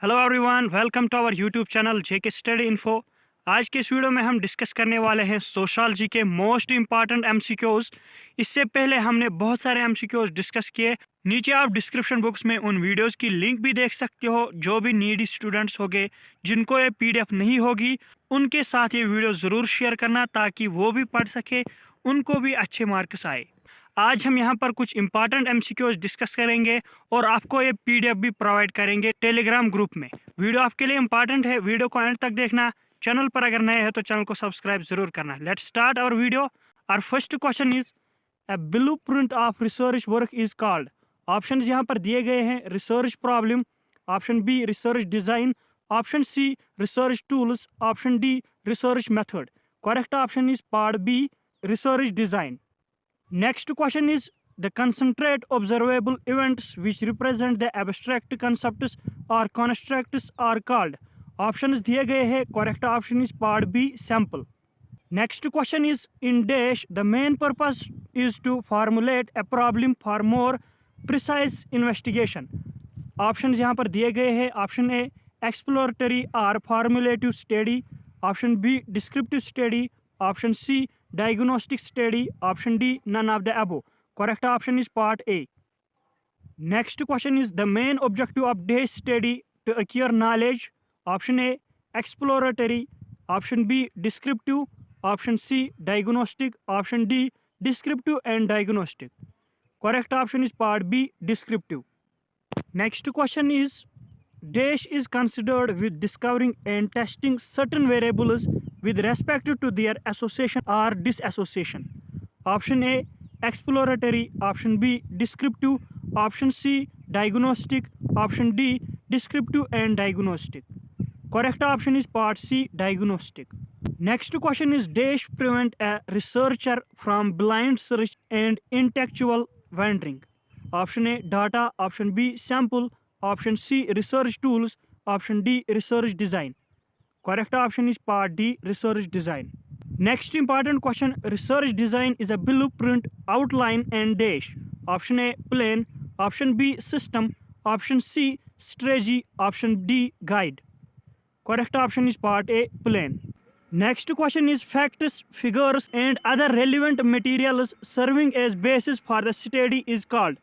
Hello everyone, welcome to our YouTube channel JK study info. आज के इस video में हम डिस्कस करने वाले हैं सोशियोलॉजी के मोस्ट इंपॉर्टेंट एमसीक्यूज। इससे पहले हमने बहुत सारे एमसीक्यूज डिस्कस किए। नीचे आप डिस्क्रिप्शन बुक्स में उन वीडियोस की लिंक भी देख सकते हो। जो भी नीडी स्टूडेंट्स होंगे जिनको ये पीडीएफ नहीं होगी, उनके साथ ये वीडियो ज़रूर शेयर करना ताकि वो भी पढ़ सके, उनको भी अच्छे मार्क्स आए। आज हम यहाँ पर कुछ इंपॉर्टेंट एमसीक्यूज डिस्कस करेंगे और आपको ये पीडीएफ भी प्रोवाइड करेंगे टेलीग्राम ग्रुप में। वीडियो आपके लिए इंपॉर्टेंट है, वीडियो को एंड तक देखना। चैनल पर अगर नए हैं तो चैनल को सब्सक्राइब जरूर करना। Let's start our video. Our first question is a blueprint of research work is called. Options यहाँ पर दिए गए हैं। Research problem, option B research design, option C research tools, option D research method. Correct option is part B, research design. Next question is the concentrate observable events which represent the abstract concepts or constructs are called. Options दिए गए हैं। Correct option is part B, sample. Next question is in dash the main purpose is to formulate a problem for more precise investigation. Options यहाँ पर दिए गए हैं। Option A exploratory or formulative study, option B descriptive study, option C diagnostic study, option D none of the above. Correct option is part A. Next question is the main objective of this study to acquire knowledge. Option A exploratory, option B descriptive, option C diagnostic, option D descriptive and diagnostic. Correct option is part B, descriptive. Next question is dash is considered with discovering and testing certain variables with respect to their association or disassociation. Option A exploratory, option B descriptive, option C diagnostic, option D descriptive and diagnostic. Correct option is part C, diagnostic. Next question is dash prevent a researcher from blind search and intellectual wandering. Option A data, option B sample, option C research tools, option D research design. Correct option is part D, research design. Next important question, research design is a blueprint, outline and dash. Option A plan, option B system, option C strategy, option D guide. Correct option is part A, plan. Next question is facts, figures and other relevant materials serving as basis for the study is called.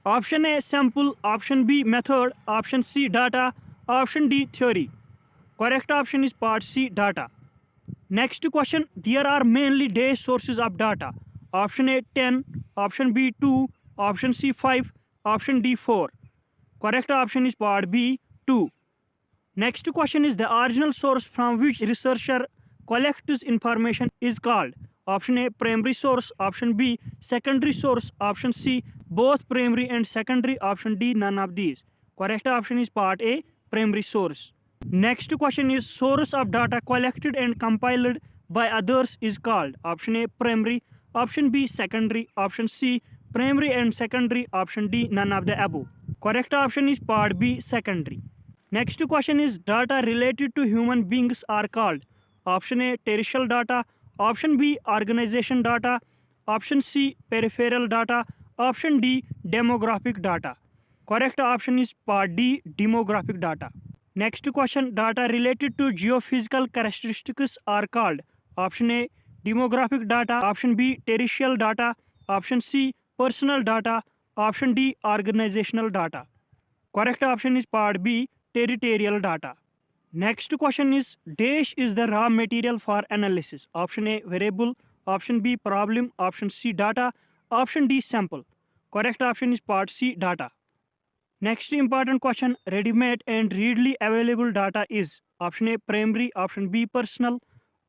Option A sample, option B method, option C data, option D theory. Correct option is part C, data. Next question, there are mainly dash sources of data. Option A 10, option B 2, option C 5, option D 4. Correct option is part B, 2. Next question is the original source from which researcher collects information is called. Option A primary source, option B secondary source, option C both primary and secondary, option D none of these. Correct option is part A, primary source. Next question is source of data collected and compiled by others is called. Option A primary, option B secondary, option C primary and secondary, option D none of the above. Correct option is part B, secondary. Next question is data related to human beings are called. Option A terrestrial data, option B organization data, option C peripheral data, option D demographic data. Correct option is part D, demographic data. Next question, data related to geophysical characteristics are called. Option A demographic data, option B terrestrial data, option C personal data, option D organizational data. Correct option is part B, territorial data. Next question is dash is the raw material for analysis. Option A variable, option B problem, option C data, option D sample. Correct option is part C, data. Next important question, ready-made and readily available data is. Option A primary, option B personal,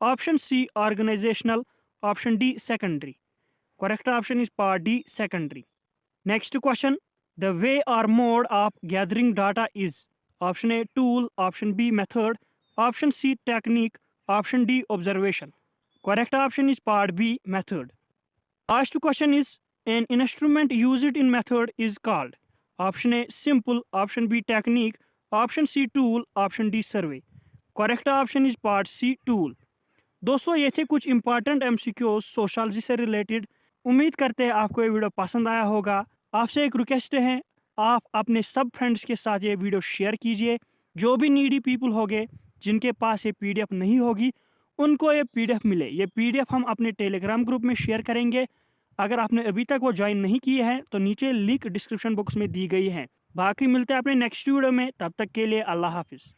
option C organizational, option D secondary. Correct option is part D, secondary. Next question, the way or mode of gathering data is. Option A tool, option B method, option C technique, option D observation. Correct option is part B, method. Last question is an instrument used in method is called. Option A simple, option B technique, option C tool, option D survey. Correct option is part C, tool. दोस्तों ये थे कुछ important MCQs sociology से related. उम्मीद करते हैं आपको ये वीडियो पसंद आया होगा। आपसे एक रिक्वेस्ट है, आप अपने सब फ्रेंड्स के साथ ये वीडियो शेयर कीजिए जो भी नीडी पीपल होंगे जिनके पास ये PDF नहीं होगी, उनको ये PDF मिले। ये PDF हम अपने टेलीग्राम ग्रुप में शेयर करेंगे। अगर आपने अभी तक वो ज्वाइन नहीं किए हैं तो नीचे लिंक डिस्क्रिप्शन बॉक्स में दी गई है। बाकी मिलते हैं अपने नेक्स्ट वीडियो में, तब तक के लिए अल्लाह हाफिज़।